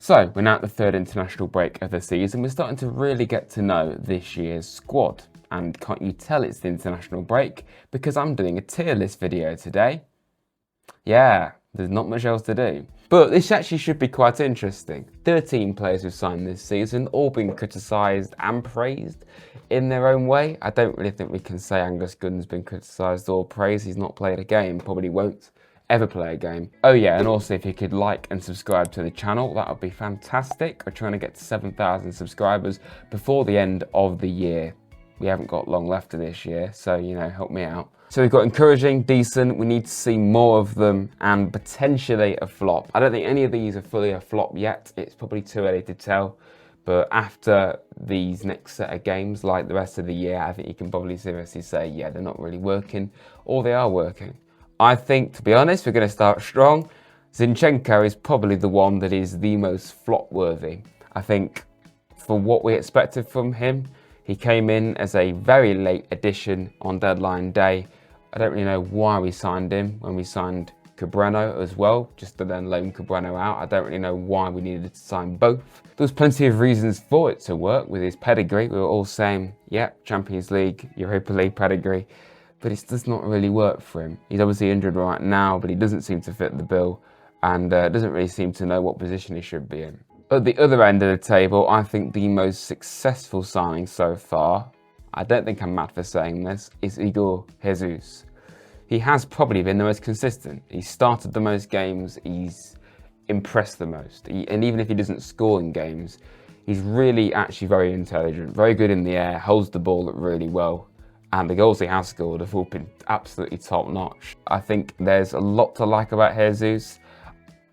So, we're now at the third international break of the season. We're starting to really get to know this year's squad. And can't you tell it's the international break? Because I'm doing a tier list video today. Yeah, there's not much else to do. But this actually should be quite interesting. 13 players who've signed this season, all been criticised and praised in their own way. I don't really think we can say Angus Gunn's been criticised or praised. He's not played a game, probably won't ever play a game. Oh yeah, and also if you could like and subscribe to the channel, that would be fantastic. We're trying to get to 7,000 subscribers before the end of the year. We haven't got long left of this year, so you know, help me out. So we've got encouraging, decent, we need to see more of them, and potentially a flop. I don't think any of these are fully a flop yet. It's probably too early to tell, but after these next set of games, like the rest of the year, I think you can probably seriously say, yeah, they're not really working, or they are working. I think, to be honest, we're going to start strong. Zinchenko is probably the one that is the most flop-worthy. I think for what we expected from him, he came in as a very late addition on deadline day. I don't really know why we signed him when we signed Cabreno as well, just to then loan Cabreno out. I don't really know why we needed to sign both. There was plenty of reasons for it to work with his pedigree. We were all saying, yeah, Champions League, Europa League pedigree. But it does not really work for him. He's obviously injured right now, but he doesn't seem to fit the bill and doesn't really seem to know what position he should be in. At the other end of the table, I think the most successful signing so far, I don't think I'm mad for saying this, is Igor Jesus. He has probably been the most consistent. He's started the most games, he's impressed the most. And even if he doesn't score in games, he's really actually very intelligent, very good in the air, holds the ball really well. And the goals he has scored have all been absolutely top notch. I think there's a lot to like about Jesus.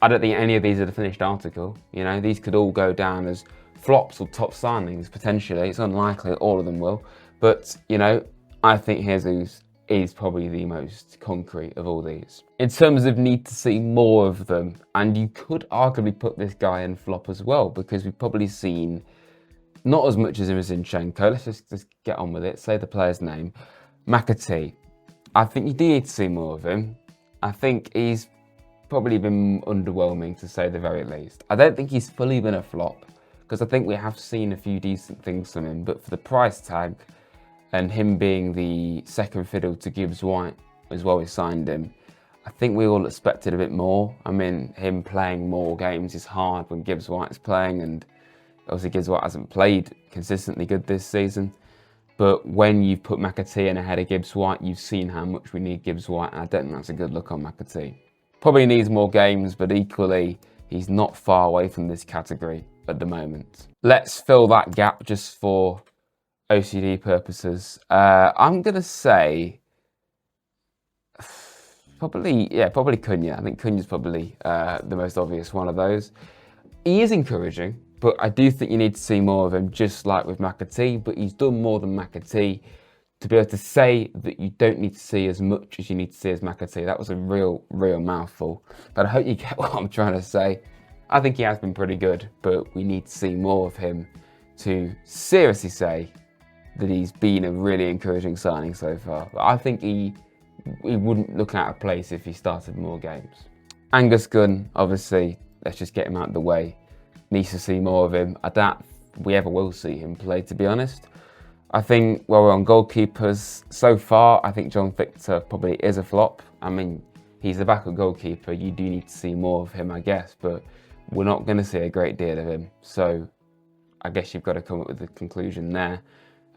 I don't think any of these are the finished article. You know, these could all go down as flops or top signings, potentially. It's unlikely that all of them will. But, you know, I think Jesus is probably the most concrete of all these. In terms of need to see more of them, and you could arguably put this guy in flop as well, because we've probably seen not as much as him as Zinchenko. Let's just get on with it. Say the player's name. Magee. I think you do need to see more of him. I think he's probably been underwhelming, to say the very least. I don't think he's fully been a flop, because I think we have seen a few decent things from him, but for the price tag and him being the second fiddle to Gibbs White as well, we signed him. I think we all expected a bit more. I mean, him playing more games is hard when Gibbs White's playing, and obviously Gibbs White hasn't played consistently good this season. But when you put Magee in ahead of Gibbs White, you've seen how much we need Gibbs White, and I don't think that's a good look on Magee. Probably needs more games, but equally, he's not far away from this category at the moment. Let's fill that gap just for OCD purposes. I'm going to say probably Cunha. I think Cunha's probably the most obvious one of those. He is encouraging, but I do think you need to see more of him, just like with Magee, but he's done more than Magee. To be able to say that you don't need to see as much as you need to see as Magee, that was a real mouthful. But I hope you get what I'm trying to say. I think he has been pretty good, but we need to see more of him to seriously say that he's been a really encouraging signing so far. But I think he wouldn't look out of place if he started more games. Angus Gunn, obviously, let's just get him out of the way. Needs to see more of him. I doubt we ever will see him play, to be honest. I think, while we're on goalkeepers, so far, I think John Victor probably is a flop. I mean, he's the backup goalkeeper. You do need to see more of him, I guess, but we're not going to see a great deal of him. So I guess you've got to come up with a conclusion there.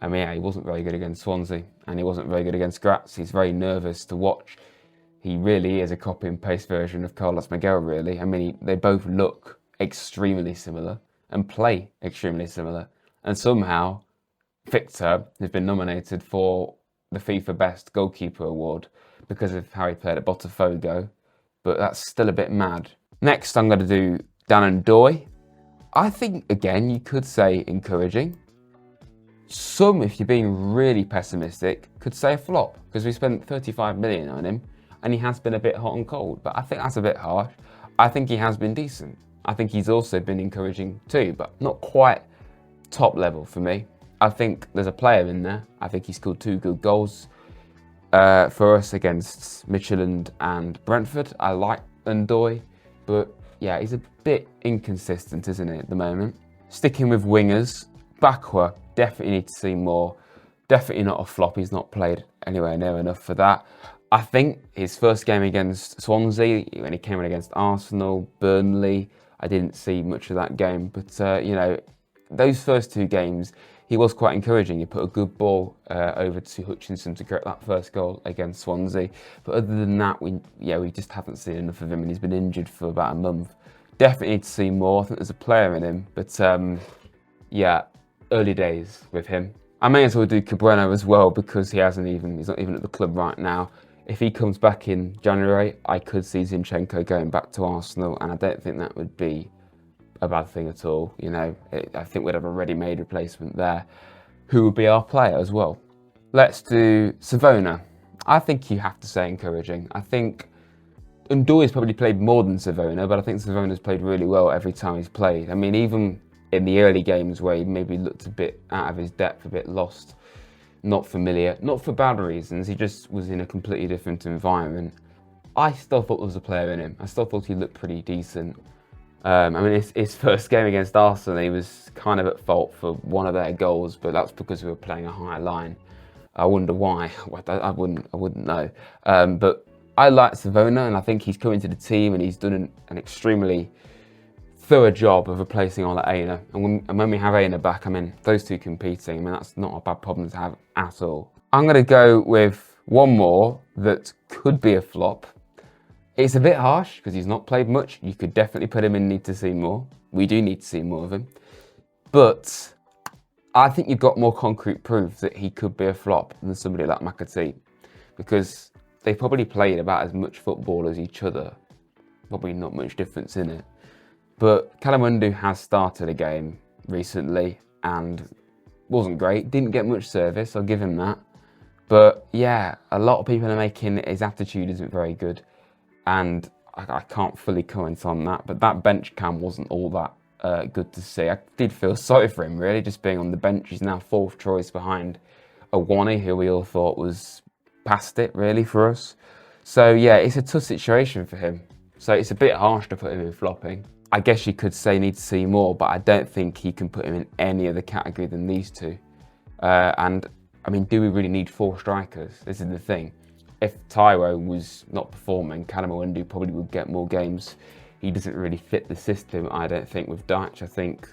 I mean, yeah, he wasn't very good against Swansea, and he wasn't very good against Graz. He's very nervous to watch. He really is a copy and paste version of Carlos Miguel, really. I mean, they both look extremely similar and play extremely similar. And somehow, Victor has been nominated for the FIFA Best Goalkeeper Award because of how he played at Botafogo, but that's still a bit mad. Next, I'm going to do Dan and Doy. I think, again, you could say encouraging. Some, if you're being really pessimistic, could say a flop, because we spent 35 million on him, and he has been a bit hot and cold, but I think that's a bit harsh. I think he has been decent. I think he's also been encouraging too, but not quite top level for me. I think there's a player in there. I think he scored 2 good goals for us against Midtjylland and Brentford. I like Ndoye, but yeah, he's a bit inconsistent, isn't he, at the moment? Sticking with wingers, Bakwa, definitely need to see more. Definitely not a flop. He's not played anywhere near enough for that. I think his first game against Swansea, when he came in against Arsenal, Burnley, I didn't see much of that game. But, you know, those first 2 games, he was quite encouraging. He put a good ball over to Hutchinson to get that first goal against Swansea. But other than that, we just haven't seen enough of him, and he's been injured for about a month. Definitely need to see more. I think there's a player in him, but yeah, early days with him. I may as well do Cabrera as well because he's not even at the club right now. If he comes back in January, I could see Zinchenko going back to Arsenal, and I don't think that would be a bad thing at all. You know, I think we'd have a ready-made replacement there, who would be our player as well. Let's do Savona. I think you have to say encouraging. I think Ndoye's probably played more than Savona, but I think Savona's played really well every time he's played. I mean, even in the early games where he maybe looked a bit out of his depth, a bit lost, not familiar, not for bad reasons, he just was in a completely different environment. I still thought there was a player in him. I still thought he looked pretty decent. I mean, his first game against Arsenal, he was kind of at fault for one of their goals, but that's because we were playing a higher line. I wonder why. I wouldn't know. But I like Savona, and I think he's coming to the team, and he's done an extremely thorough job of replacing Ola Aina. And when we have Aina back, I mean, those 2 competing, I mean, that's not a bad problem to have at all. I'm going to go with one more that could be a flop. It's a bit harsh because he's not played much. You could definitely put him in need to see more. We do need to see more of him. But I think you've got more concrete proof that he could be a flop than somebody like McAtee, because they probably played about as much football as each other. Probably not much difference in it. But Kalamundu has started a game recently and wasn't great. Didn't get much service, I'll give him that. But yeah, a lot of people are making his attitude isn't very good. And I can't fully comment on that. But that bench cam wasn't all that good to see. I did feel sorry for him, really, just being on the bench. He's now 4th choice behind Awani, who we all thought was past it, really, for us. So yeah, it's a tough situation for him. So it's a bit harsh to put him in flopping. I guess you could say need to see more, but I don't think he can put him in any other category than these 2. And I mean, do we really need 4 strikers? This is the thing. If Taiwo was not performing, Kalamundu probably would get more games. He doesn't really fit the system, I don't think, with Dyche. I think,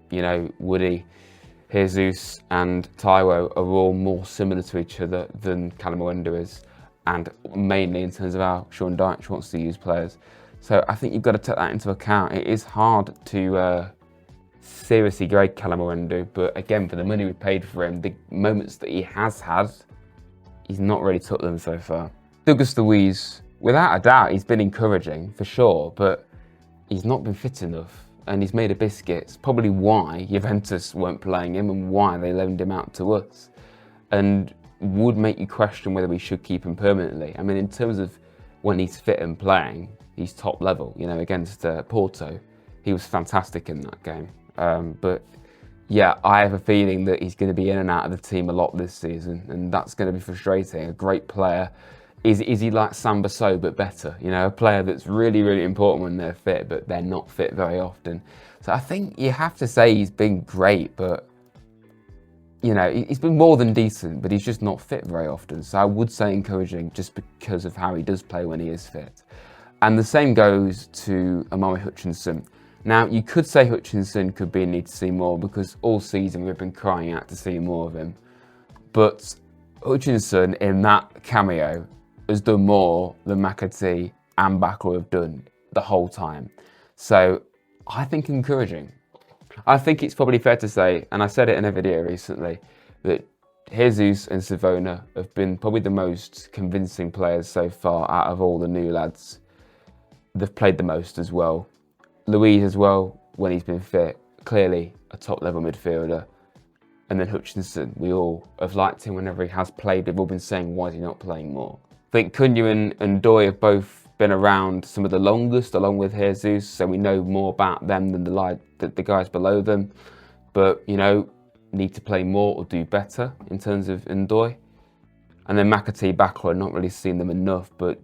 you know, Woody, Jesus and Taiwo are all more similar to each other than Kalamundu is, and mainly in terms of how Sean Dyche wants to use players. So I think you've got to take that into account. It is hard to seriously grade Kalamundu, but again, for the money we paid for him, the moments that he has had, he's not really took them so far. Douglas Luiz, without a doubt, he's been encouraging for sure, but he's not been fit enough, and he's made a biscuit. It's probably why Juventus weren't playing him and why they loaned him out to us, and would make you question whether we should keep him permanently. I mean, in terms of when he's fit and playing, he's top level. You know, against Porto, he was fantastic in that game. But yeah, I have a feeling that he's going to be in and out of the team a lot this season, and that's going to be frustrating. A great player. Is he like Samba Sow but better? You know, a player that's really, really important when they're fit, but they're not fit very often. So I think you have to say he's been great, but you know, he's been more than decent, but he's just not fit very often. So I would say encouraging just because of how he does play when he is fit. And the same goes to Amari Hutchinson. Now, you could say Hutchinson could be in need to see more because all season we've been crying out to see more of him. But Hutchinson, in that cameo, has done more than McAtee and Bakwa have done the whole time. So I think encouraging. I think it's probably fair to say, and I said it in a video recently, that Jesus and Savona have been probably the most convincing players so far out of all the new lads. They've played the most as well. Luiz as well, when he's been fit, clearly a top level midfielder. And then Hutchinson, we all have liked him whenever he has played. We've all been saying, why is he not playing more? I think Cunha and Ndoye have both been around some of the longest, along with Jesus, so we know more about them than the guys below them. But, you know, need to play more or do better in terms of Ndoye. And then McAtee, Bakwa, not really seen them enough, but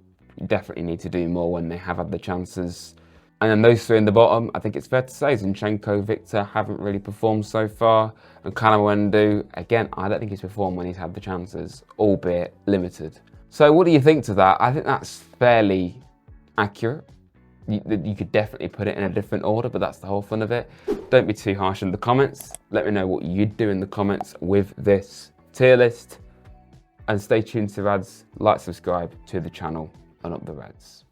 definitely need to do more when they have had the chances. And then those three in the bottom, I think it's fair to say Zinchenko, Victor haven't really performed so far. And Kalawendu, again, I don't think he's performed when he's had the chances, albeit limited. So what do you think to that? I think that's fairly accurate. You could definitely put it in a different order, but that's the whole fun of it. Don't be too harsh in the comments. Let me know what you'd do in the comments with this tier list. And stay tuned to Rads, like, subscribe to the channel, and up the Reds.